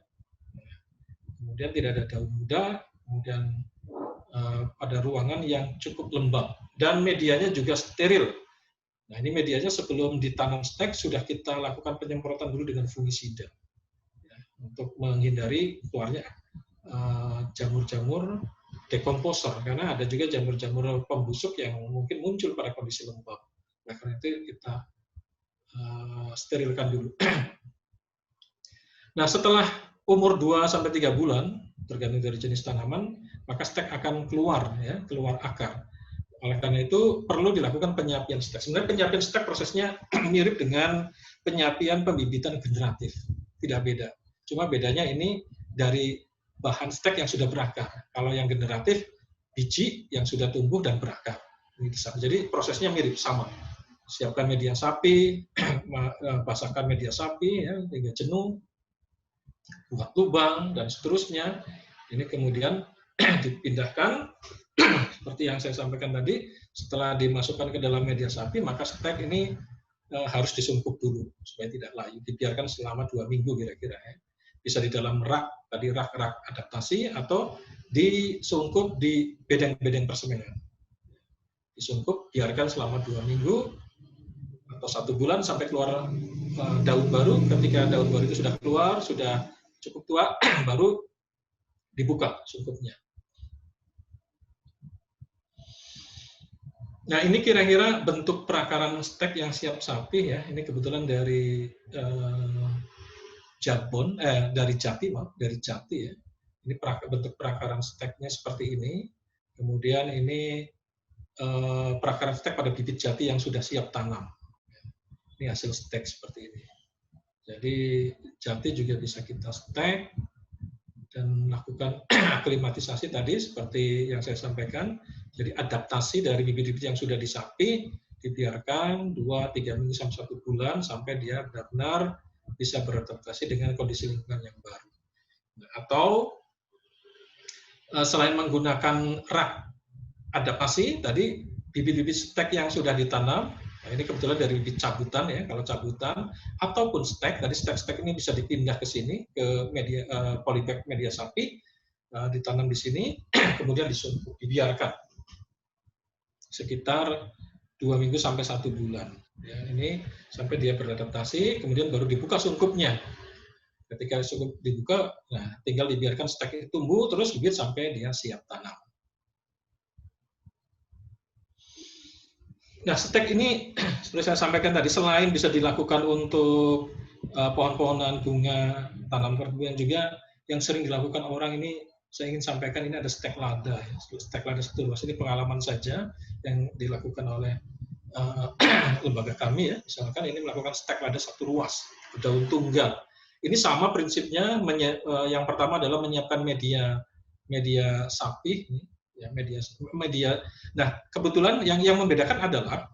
Kemudian tidak ada daun muda, kemudian pada ruangan yang cukup lembab, dan medianya juga steril. Nah, ini medianya sebelum ditanam stek sudah kita lakukan penyemprotan dulu dengan fungisida ya, untuk menghindari keluarnya jamur-jamur dekomposer, karena ada juga jamur-jamur pembusuk yang mungkin muncul pada kondisi lembab. Nah, karena itu kita sterilkan dulu. Nah, setelah umur 2-3 bulan, tergantung dari jenis tanaman, maka stek akan keluar, ya, keluar akar. Oleh karena itu, perlu dilakukan penyapian stek. Sebenarnya penyapian stek prosesnya mirip dengan penyapian pembibitan generatif. Tidak beda. Cuma bedanya ini dari bahan stek yang sudah berakar. Kalau yang generatif, biji yang sudah tumbuh dan berakar. Jadi prosesnya mirip, sama. Siapkan media sapi, basahkan media sapi, ya, hingga jenuh, buat lubang, dan seterusnya. Ini kemudian dipindahkan, seperti yang saya sampaikan tadi, setelah dimasukkan ke dalam media sapi, maka stek ini harus disungkup dulu, supaya tidak layu. Dibiarkan selama 2 minggu kira-kira. Ya. Bisa di dalam rak, tadi rak-rak adaptasi, atau disungkup di bedeng-bedeng persemenan. Disungkup, biarkan selama 2 minggu, atau 1 bulan sampai keluar daun baru. Ketika daun baru itu sudah keluar, sudah cukup tua, baru dibuka sungkupnya. Nah, ini kira-kira bentuk perakaran stek yang siap sapi ya. Ini kebetulan dari Jabon, dari Jati, maaf, dari Jati ya. Ini bentuk perakaran steknya seperti ini. Kemudian ini perakaran stek pada bibit jati yang sudah siap tanam. Ini hasil stek seperti ini. Jadi jati juga bisa kita stek dan melakukan aklimatisasi tadi seperti yang saya sampaikan. Jadi adaptasi dari bibit-bibit yang sudah disapi dibiarkan 2-3 minggu sampai 1 bulan sampai dia benar-benar bisa beradaptasi dengan kondisi lingkungan yang baru. Atau selain menggunakan rak adaptasi tadi, bibit-bibit stek yang sudah ditanam, nah ini kebetulan dari bibit cabutan ya, kalau cabutan ataupun stek, tadi stek-stek ini bisa dipindah ke sini ke media polybag media sapi, ditanam di sini, kemudian disumpuk, dibiarkan sekitar 2 minggu sampai 1 bulan. Ya, ini sampai dia beradaptasi, kemudian baru dibuka sungkupnya. Ketika sungkup dibuka, nah tinggal dibiarkan stek itu tumbuh terus bibit sampai dia siap tanam. Nah, stek ini seperti saya sampaikan tadi, selain bisa dilakukan untuk pohon-pohonan bunga, tanaman perkebunan juga, yang sering dilakukan orang ini, saya ingin sampaikan ini ada stek lada. Stek lada satu ruas, ini pengalaman saja yang dilakukan oleh lembaga kami ya. Misalkan ini melakukan stek lada satu ruas, daun tunggal. Ini sama prinsipnya, yang pertama adalah menyiapkan media sapi, ya, media. Nah, kebetulan yang membedakan adalah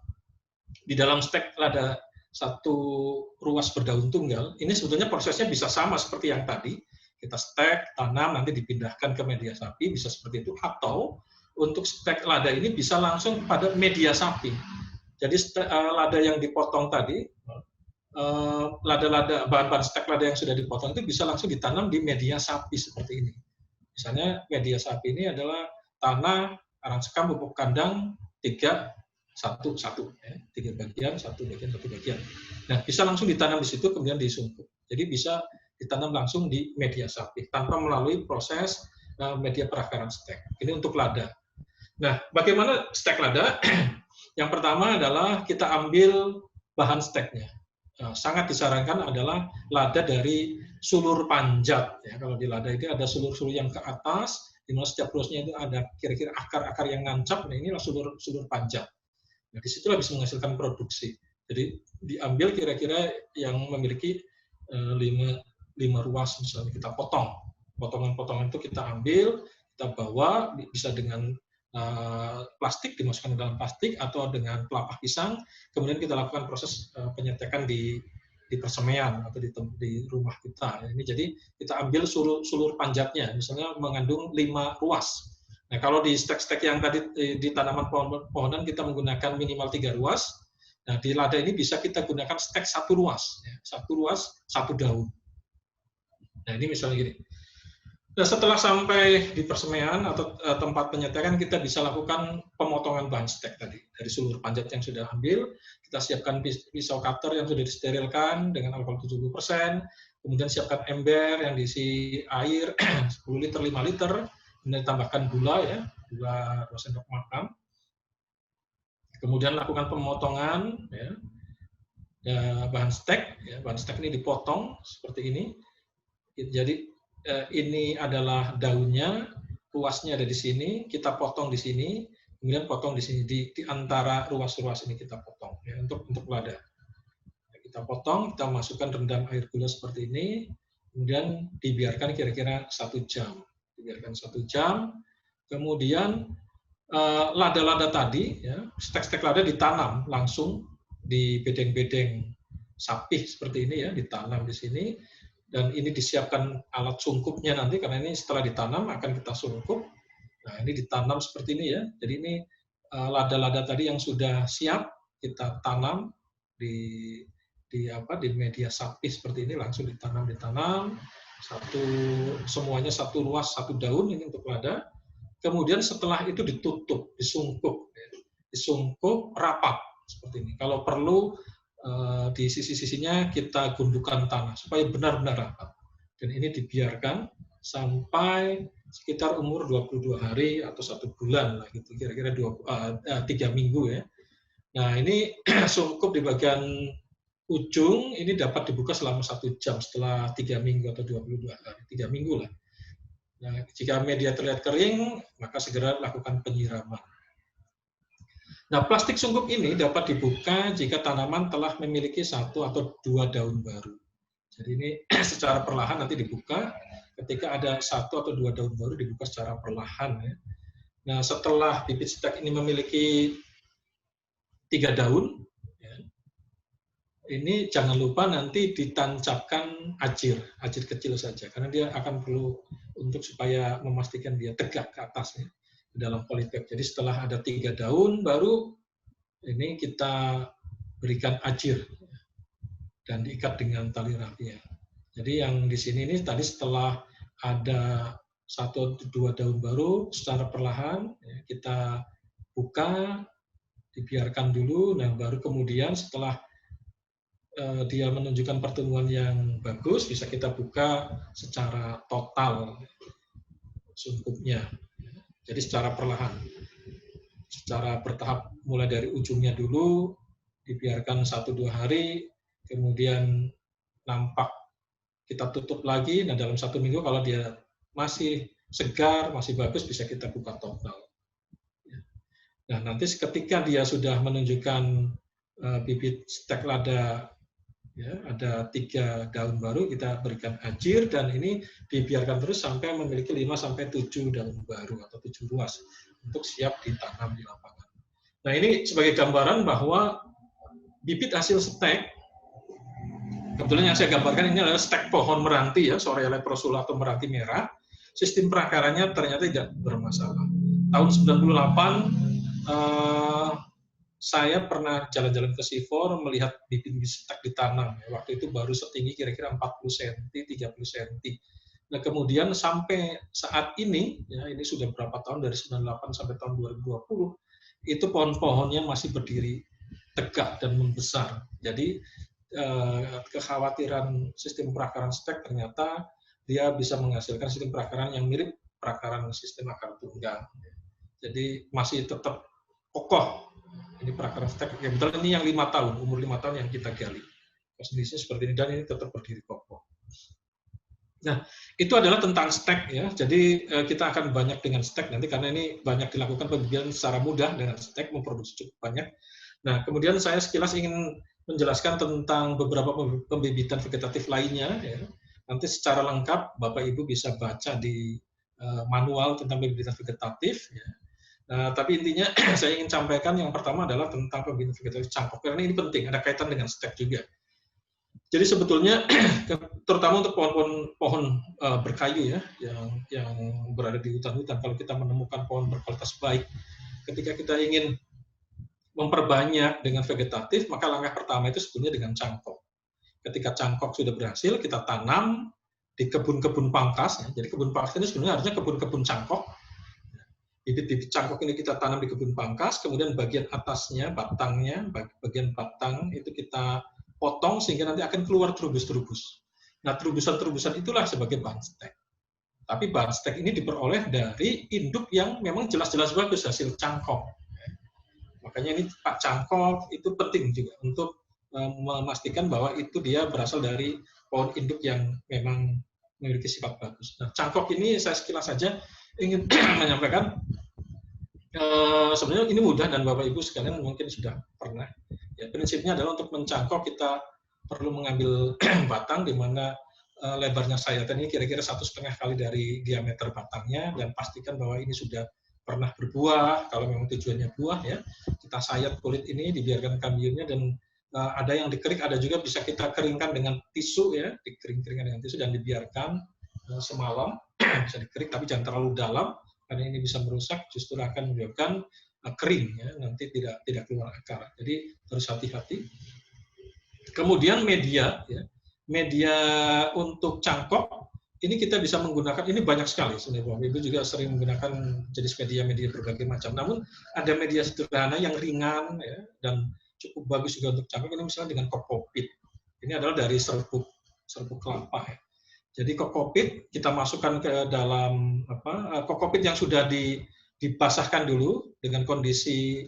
di dalam stek lada satu ruas berdaun tunggal, ini sebetulnya prosesnya bisa sama seperti yang tadi. Kita stek, tanam, nanti dipindahkan ke media sapi, bisa seperti itu. Atau untuk stek lada ini bisa langsung pada media sapi. Jadi lada yang dipotong tadi, lada-lada, bahan-bahan stek lada yang sudah dipotong itu bisa langsung ditanam di media sapi seperti ini. Misalnya media sapi ini adalah tanah, arang sekam, pupuk kandang, 3-1-1, ya. 3 bagian, 1 bagian, 1 bagian. Nah, bisa langsung ditanam di situ, kemudian disungkup. Jadi bisa ditanam langsung di media sapih tanpa melalui proses media perakaran stek. Ini untuk lada. Nah, bagaimana stek lada? Yang pertama adalah kita ambil bahan steknya. Sangat disarankan adalah lada dari sulur panjat. Ya, kalau di lada itu ada sulur-sulur yang ke atas, di mana setiap ruasnya itu ada kira-kira akar-akar yang nancap. Nah, inilah sulur panjat. Nah, disitulah bisa menghasilkan produksi. Jadi diambil kira-kira yang memiliki 5 ruas, misalnya kita potong. Potongan-potongan itu kita ambil, kita bawa, bisa dengan plastik, dimasukkan ke dalam plastik atau dengan pelapah pisang, kemudian kita lakukan proses penyetekan di persemaian atau di rumah kita. Ini jadi kita ambil sulur panjatnya, misalnya mengandung 5 ruas. Nah, kalau di stek-stek yang tadi di tanaman pohonan kita menggunakan minimal 3 ruas. Nah, di lada ini bisa kita gunakan stek 1 ruas, 1 ruas 1 daun. Nah, ini misalnya gini. Nah, setelah sampai di persemaian atau tempat penyetekan, kita bisa lakukan pemotongan bahan stek tadi. Dari sulur panjat yang sudah ambil, kita siapkan pisau cutter yang sudah disterilkan dengan alkohol 70%, kemudian siapkan ember yang diisi air 10 liter, 5 liter, kemudian tambahkan gula, ya, 2 sendok makan. Kemudian lakukan pemotongan, ya, bahan stek. Ya, bahan stek ini dipotong seperti ini. Jadi ini adalah daunnya, ruasnya ada di sini, kita potong di sini, kemudian potong di sini, di antara ruas-ruas ini kita potong, ya, untuk lada. Kita potong, kita masukkan rendam air gula seperti ini, kemudian dibiarkan kira-kira 1 jam. Dibiarkan 1 jam, kemudian lada-lada tadi, ya, stek-stek lada ditanam langsung di bedeng-bedeng sapih seperti ini, ya, ditanam di sini. Dan ini disiapkan alat sungkupnya nanti, karena ini setelah ditanam akan kita sungkup. Nah, ini ditanam seperti ini, ya. Jadi ini lada-lada tadi yang sudah siap kita tanam di media sapih seperti ini, langsung ditanam semuanya 1 ruas 1 daun ini untuk lada. Kemudian setelah itu ditutup, disungkup rapat seperti ini. Kalau perlu di sisi-sisinya kita gundukan tanah supaya benar-benar rapat. Dan ini dibiarkan sampai sekitar umur 22 hari atau 1 bulan lah gitu, kira-kira 3 minggu, ya. Nah, ini sungkup di bagian ujung ini dapat dibuka selama 1 jam setelah 3 minggu atau 22 hari, 3 minggu lah. Nah, jika media terlihat kering, maka segera lakukan penyiraman. Nah, plastik sungkup ini dapat dibuka jika tanaman telah memiliki 1 atau 2 daun baru. Jadi ini secara perlahan nanti dibuka. Ketika ada 1 atau 2 daun baru dibuka secara perlahan, ya. Nah, setelah bibit stek ini memiliki 3 daun, ya, ini jangan lupa nanti ditancapkan ajir kecil saja, karena dia akan perlu untuk supaya memastikan dia tegak ke atas, ya, dalam polybag. Jadi setelah ada 3 daun baru, ini kita berikan ajir dan diikat dengan tali rafia. Jadi yang di sini ini tadi setelah ada 1 atau 2 daun baru, secara perlahan, ya, kita buka, dibiarkan dulu. Nah, baru kemudian setelah dia menunjukkan pertumbuhan yang bagus, bisa kita buka secara total sungkupnya. Jadi secara perlahan, secara bertahap, mulai dari ujungnya dulu, dibiarkan 1-2 hari, kemudian nampak kita tutup lagi. Nah, dalam 1 minggu kalau dia masih segar, masih bagus, bisa kita buka total. Nah, nanti ketika dia sudah menunjukkan bibit stek lada, ya, ada 3 daun baru, kita berikan ajir, dan ini dibiarkan terus sampai memiliki 5-7 daun baru atau 7 ruas untuk siap ditanam di lapangan. Nah, ini sebagai gambaran bahwa bibit hasil stek, kebetulan yang saya gambarkan ini adalah stek pohon meranti, ya, Soraya leprosula atau meranti merah. Sistem perakarannya ternyata tidak bermasalah. Tahun 98 saya pernah jalan-jalan ke Sifor melihat bibit stek ditanam. Waktu itu baru setinggi kira-kira 40 cm, 30 cm. Nah, kemudian sampai saat ini, ya, ini sudah berapa tahun, dari 98 sampai tahun 2020, itu pohon-pohonnya masih berdiri tegak dan membesar. Jadi kekhawatiran sistem perakaran stek, ternyata dia bisa menghasilkan sistem perakaran yang mirip perakaran sistem akar tunggal. Jadi masih tetap kokoh. Ini perakaran stek. Ya betul, ini yang 5 tahun, umur 5 tahun yang kita gali. Kondisinya seperti ini, dan ini tetap berdiri kokoh. Nah, itu adalah tentang stek ya. Jadi kita akan banyak dengan stek nanti, karena ini banyak dilakukan pembibitan secara mudah dengan stek, memproduksi cukup banyak. Nah, kemudian saya sekilas ingin menjelaskan tentang beberapa pembibitan vegetatif lainnya ya. Nanti secara lengkap Bapak Ibu bisa baca di manual tentang pembibitan vegetatif ya. Nah, tapi intinya saya ingin sampaikan yang pertama adalah tentang pembibitan vegetatif cangkok, karena ini penting, ada kaitan dengan stek juga. Jadi sebetulnya terutama untuk pohon berkayu ya, yang berada di hutan-hutan, kalau kita menemukan pohon berkualitas baik, ketika kita ingin memperbanyak dengan vegetatif, maka langkah pertama itu sebetulnya dengan cangkok. Ketika cangkok sudah berhasil, kita tanam di kebun-kebun pangkas. Ya. Jadi kebun pangkas ini sebenarnya harusnya kebun-kebun cangkok. Bibit-bibit cangkok ini kita tanam di kebun pangkas, kemudian bagian atasnya, batangnya, bagian batang itu kita potong sehingga nanti akan keluar trubus-trubus. Nah, terubusan-terubusan itulah sebagai bahan stek. Tapi bahan stek ini diperoleh dari induk yang memang jelas-jelas bagus, hasil cangkok. Makanya ini Pak Cangkok itu penting juga untuk memastikan bahwa itu dia berasal dari pohon induk yang memang memiliki sifat bagus. Nah, cangkok ini saya sekilas saja ingin menyampaikan, sebenarnya ini mudah dan Bapak Ibu sekalian mungkin sudah pernah. Ya, prinsipnya adalah untuk mencangkok kita perlu mengambil batang di mana lebarnya sayatan ini kira-kira 1,5 kali dari diameter batangnya, dan pastikan bahwa ini sudah pernah berbuah. Kalau memang tujuannya buah ya, kita sayat kulit ini, dibiarkan kambiumnya, dan ada yang dikerik, ada juga bisa kita keringkan dengan tisu ya, dikering-keringkan dengan tisu dan dibiarkan semalam. Bisa dikerik tapi jangan terlalu dalam, karena ini bisa merusak, justru akan menyebabkan kering ya, nanti tidak keluar akar. Jadi harus hati-hati. Kemudian media ya, media untuk cangkok ini kita bisa menggunakan, ini banyak sekali sebenarnya. Bapak Ibu juga sering menggunakan jenis media-media berbagai macam. Namun ada media sederhana yang ringan ya, dan cukup bagus juga untuk cangkok. Ini misalnya dengan kokopit. Ini adalah dari serbuk kelapa ya. Jadi kokopit kita masukkan ke dalam kokopit yang sudah dibasahkan dulu dengan kondisi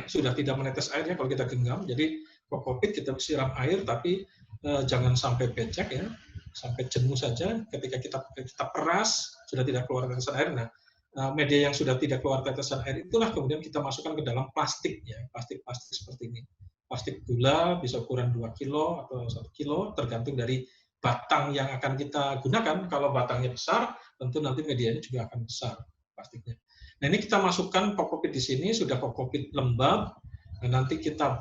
sudah tidak menetes air ya kalau kita genggam. Jadi kokopit kita siram air, tapi jangan sampai becek ya, sampai jenuh saja. Ketika kita peras sudah tidak keluar tetesan air. Nah, media yang sudah tidak keluar tetesan air itulah kemudian kita masukkan ke dalam plastik ya, plastik seperti ini. Plastik gula bisa ukuran 2 kilo atau 1 kilo tergantung dari batang yang akan kita gunakan. Kalau batangnya besar, tentu nanti medianya juga akan besar plastiknya. Nah, ini kita masukkan kokopit di sini, sudah kokopit lembab. Nah, nanti kita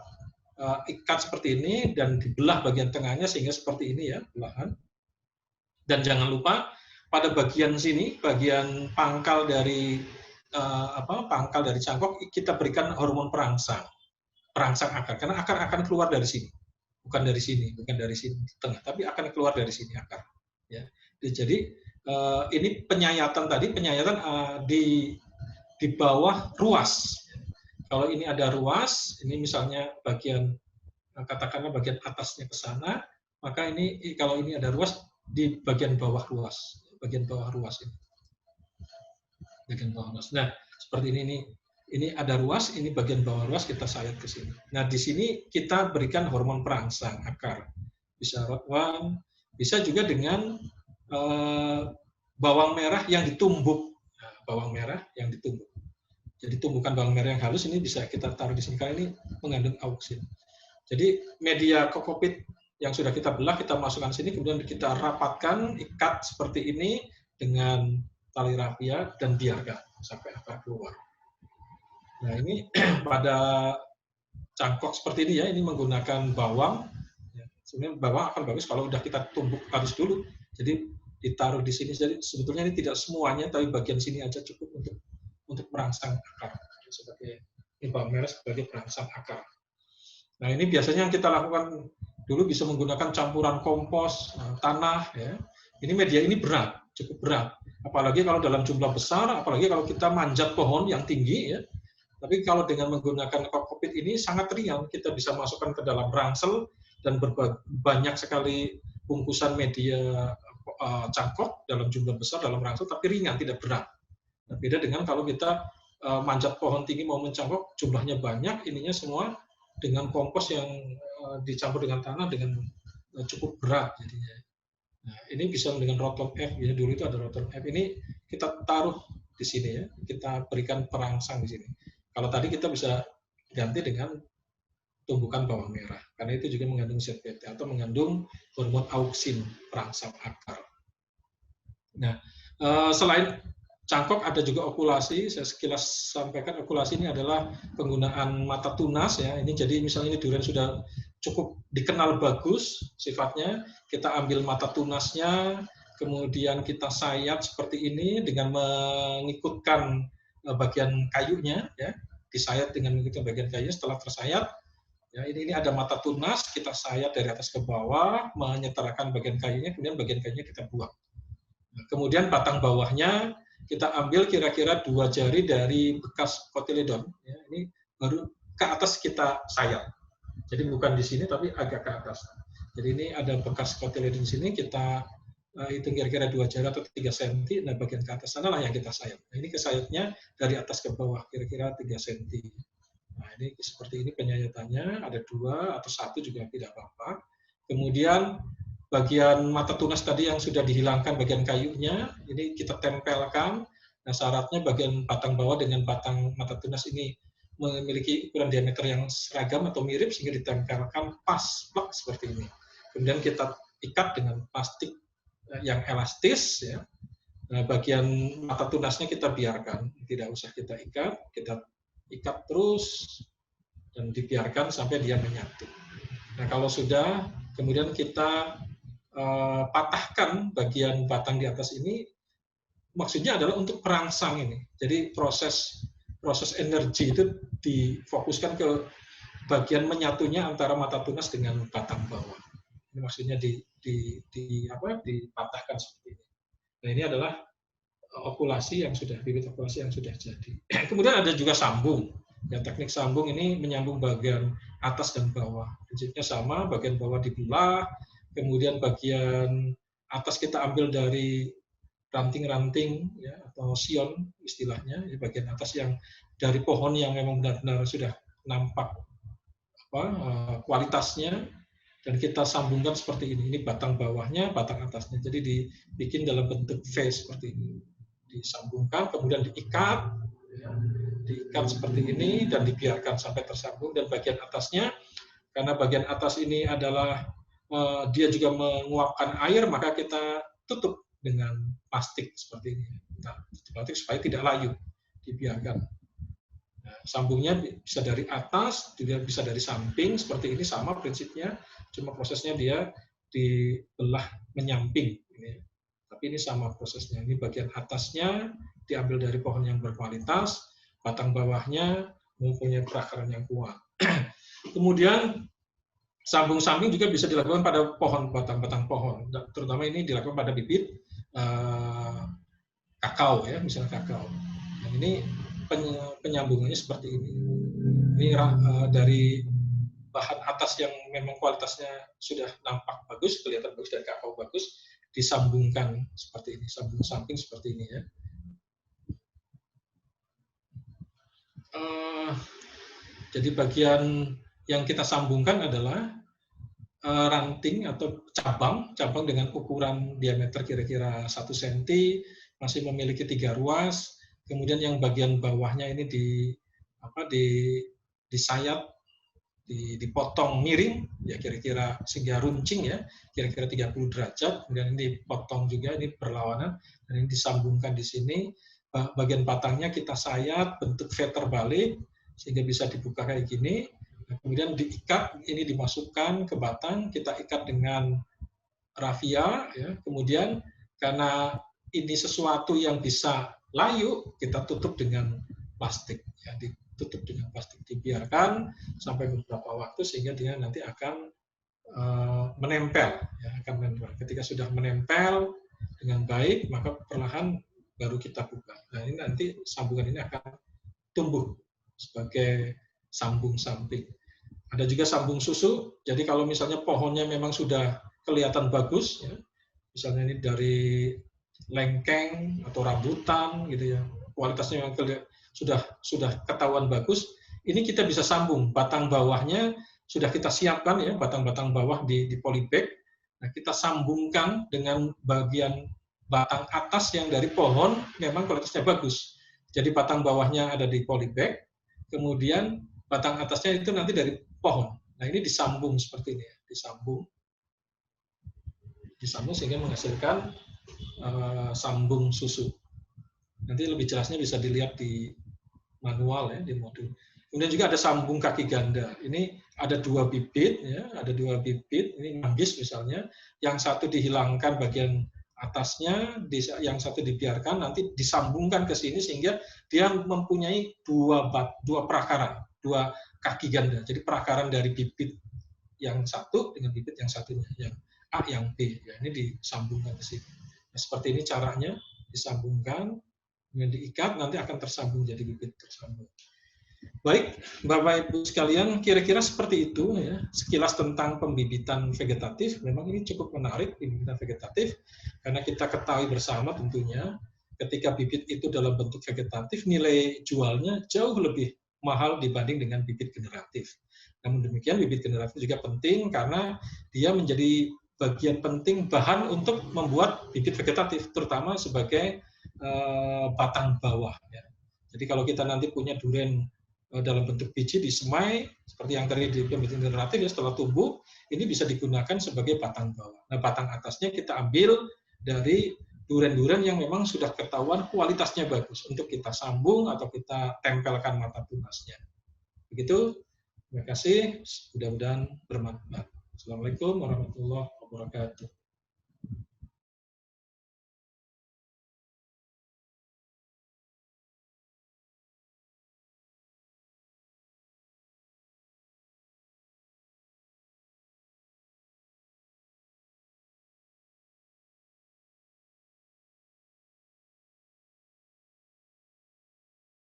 ikat seperti ini dan dibelah bagian tengahnya sehingga seperti ini ya, belahan. Dan jangan lupa pada bagian sini, bagian pangkal dari pangkal dari cangkok, kita berikan hormon perangsang akar, karena akar akan keluar dari sini. Bukan dari sini tengah, tapi akan keluar dari sini akar. Ya. Jadi ini penyayatan di bawah ruas. Kalau ini ada ruas, ini misalnya katakanlah bagian atasnya ke sana, maka ini kalau ini ada ruas di bagian bawah ruas ini. Bagian bawah ruas. Nah, seperti ini ada ruas, ini bagian bawah ruas, kita sayat ke sini. Nah, di sini kita berikan hormon perangsang akar. Bisa ROT1, bisa juga dengan bawang merah yang ditumbuk. Nah, bawang merah yang ditumbuk. Jadi tumbukan bawang merah yang halus ini bisa kita taruh di sini, karena ini mengandung auksin. Jadi media kokopit yang sudah kita belah, kita masukkan sini, kemudian kita rapatkan, ikat seperti ini dengan tali rafia, dan biarkan sampai akar keluar. Nah, ini pada cangkok seperti ini ya, ini menggunakan bawang. Sebenarnya bawang akan bagus kalau udah kita tumbuk halus dulu. Jadi ditaruh di sini. Jadi sebetulnya ini tidak semuanya, tapi bagian sini aja cukup untuk merangsang akar. Sebagai bawang merah sebagai perangsang akar. Nah, ini biasanya yang kita lakukan dulu bisa menggunakan campuran kompos, tanah ya. Ini media ini berat, cukup berat. Apalagi kalau dalam jumlah besar, apalagi kalau kita manjat pohon yang tinggi ya. Tapi kalau dengan menggunakan kokopit ini sangat ringan, kita bisa masukkan ke dalam ransel, dan banyak sekali bungkusan media cangkok dalam jumlah besar dalam rangsel, tapi ringan, tidak berat. Nah, beda dengan kalau kita manjat pohon tinggi mau mencangkok, jumlahnya banyak, ininya semua dengan kompos yang dicampur dengan tanah dengan cukup berat jadinya. Nah, ini bisa dengan roton F, ya dulu itu ada roton F. Ini kita taruh di sini ya, kita berikan perangsang di sini. Kalau tadi kita bisa ganti dengan tumbukan bawang merah, karena itu juga mengandung ZPT atau mengandung hormon auksin, perangsang akar. Nah, selain cangkok ada juga okulasi. Saya sekilas sampaikan, okulasi ini adalah penggunaan mata tunas ya. Ini jadi misalnya ini durian sudah cukup dikenal bagus sifatnya, kita ambil mata tunasnya, kemudian kita sayat seperti ini dengan mengikutkan bagian kayunya ya, disayat dengan mengikutkan bagian kayunya. Setelah tersayat ya, ini ada mata tunas, kita sayat dari atas ke bawah, menyetarakan bagian kayunya, kemudian bagian kayunya kita buang. Nah, kemudian batang bawahnya kita ambil kira-kira 2 jari dari bekas kotiledon. Ya, ini baru ke atas kita sayat. Jadi bukan di sini, tapi agak ke atas. Jadi ini ada bekas kotiledon di sini, kita hitung kira-kira 2 jari atau 3 cm. Nah, bagian ke atas sana lah yang kita sayat. Nah, ini kesayatnya dari atas ke bawah, kira-kira 3 cm. Nah, ini seperti ini penyayatannya, ada 2 atau 1 juga tidak apa-apa. Kemudian bagian mata tunas tadi yang sudah dihilangkan bagian kayunya, ini kita tempelkan. Nah, syaratnya bagian batang bawah dengan batang mata tunas ini memiliki ukuran diameter yang seragam atau mirip, sehingga ditempelkan pas plak seperti ini. Kemudian kita ikat dengan plastik yang elastis ya. Nah, bagian mata tunasnya kita biarkan, tidak usah kita ikat terus dan dibiarkan sampai dia menyatu. Nah, kalau sudah, kemudian kita patahkan bagian batang di atas ini, maksudnya adalah untuk perangsang ini. Jadi proses energi itu difokuskan ke bagian menyatunya antara mata tunas dengan batang bawah. Ini maksudnya dipatahkan seperti ini. Nah, ini adalah okulasi yang sudah, bibit okulasi yang sudah jadi. Kemudian ada juga sambung. Ya, teknik sambung ini menyambung bagian atas dan bawah. Prinsipnya sama, bagian bawah dibelah, kemudian bagian atas kita ambil dari ranting-ranting ya, atau sion istilahnya, di bagian atas yang dari pohon yang memang benar-benar sudah nampak kualitasnya, dan kita sambungkan seperti ini. Ini batang bawahnya, batang atasnya. Jadi dibikin dalam bentuk V seperti ini. Disambungkan, kemudian diikat, ya, diikat seperti ini dan dibiarkan sampai tersambung. Dan bagian atasnya, karena bagian atas ini adalah dia juga menguapkan air, maka kita tutup dengan plastik seperti ini. Kita tutup plastik supaya tidak layu, dibiarkan. Nah, sambungnya bisa dari atas, juga bisa dari samping, seperti ini sama prinsipnya, cuma prosesnya dia dibelah menyamping. Tapi ini sama prosesnya. Ini bagian atasnya diambil dari pohon yang berkualitas, batang bawahnya mempunyai perakaran yang kuat. Kemudian sambung-sambing juga bisa dilakukan pada pohon, batang-batang pohon. Terutama ini dilakukan pada bibit kakao ya, misalnya kakao. Dan ini penyambungannya seperti ini. Ini dari bahan atas yang memang kualitasnya sudah nampak bagus, kelihatan bagus dari kakao bagus, disambungkan seperti ini, sambung samping seperti ini ya. Jadi bagian yang kita sambungkan adalah ranting atau cabang dengan ukuran diameter kira-kira 1 cm, masih memiliki 3 ruas. Kemudian yang bagian bawahnya ini disayat, dipotong miring, ya kira-kira sehingga runcing ya, kira-kira 30 derajat. Kemudian ini dipotong juga, ini berlawanan, dan ini disambungkan di sini. Bagian batangnya kita sayat bentuk V terbalik sehingga bisa dibuka kayak gini. Kemudian diikat, ini dimasukkan ke batang, kita ikat dengan rafia, ya. Kemudian karena ini sesuatu yang bisa layu, kita tutup dengan plastik, ya. Ditutup dengan plastik, dibiarkan sampai beberapa waktu sehingga dia nanti akan menempel, ya, akan menempel. Ketika sudah menempel dengan baik, maka perlahan baru kita buka. Nah, ini nanti sambungan ini akan tumbuh sebagai sambung samping. Ada juga sambung susu. Jadi kalau misalnya pohonnya memang sudah kelihatan bagus, ya, misalnya ini dari lengkeng atau rambutan, gitu ya, kualitasnya memang sudah ketahuan bagus. Ini kita bisa sambung batang bawahnya sudah kita siapkan ya, batang-batang bawah di polybag. Nah, kita sambungkan dengan bagian batang atas yang dari pohon memang kualitasnya bagus. Jadi batang bawahnya ada di polybag, kemudian batang atasnya itu nanti dari pohon. Nah, ini disambung seperti ini, disambung sehingga menghasilkan sambung susu. Nanti lebih jelasnya bisa dilihat di manual ya, di modul. Kemudian juga ada sambung kaki ganda. Ini ada 2 bibit, ya, ada 2 bibit. Ini manggis misalnya, yang satu dihilangkan bagian atasnya, yang satu dibiarkan, nanti disambungkan ke sini sehingga dia mempunyai dua perakaran, 2 kaki ganda. Jadi perakaran dari bibit yang satu dengan bibit yang satunya, yang A, yang B. Ya, ini disambungkan ke sini. Nah, seperti ini caranya, disambungkan, kemudian diikat, nanti akan tersambung jadi bibit tersambung. Baik, Bapak Ibu sekalian, kira-kira seperti itu ya, sekilas tentang pembibitan vegetatif. Memang ini cukup menarik, pembibitan vegetatif, karena kita ketahui bersama tentunya, ketika bibit itu dalam bentuk vegetatif, nilai jualnya jauh lebih mahal dibanding dengan bibit generatif. Namun demikian, bibit generatif juga penting karena dia menjadi bagian penting bahan untuk membuat bibit vegetatif, terutama sebagai batang bawah. Ya. Jadi kalau kita nanti punya durian dalam bentuk biji disemai, seperti yang tadi di pembibitan generatif, ya, setelah tumbuh, ini bisa digunakan sebagai batang bawah. Nah, batang atasnya kita ambil dari durian-durian yang memang sudah ketahuan kualitasnya bagus, untuk kita sambung atau kita tempelkan mata tunasnya. Begitu, terima kasih, mudah-mudahan bermanfaat. Assalamualaikum warahmatullahi wabarakatuh.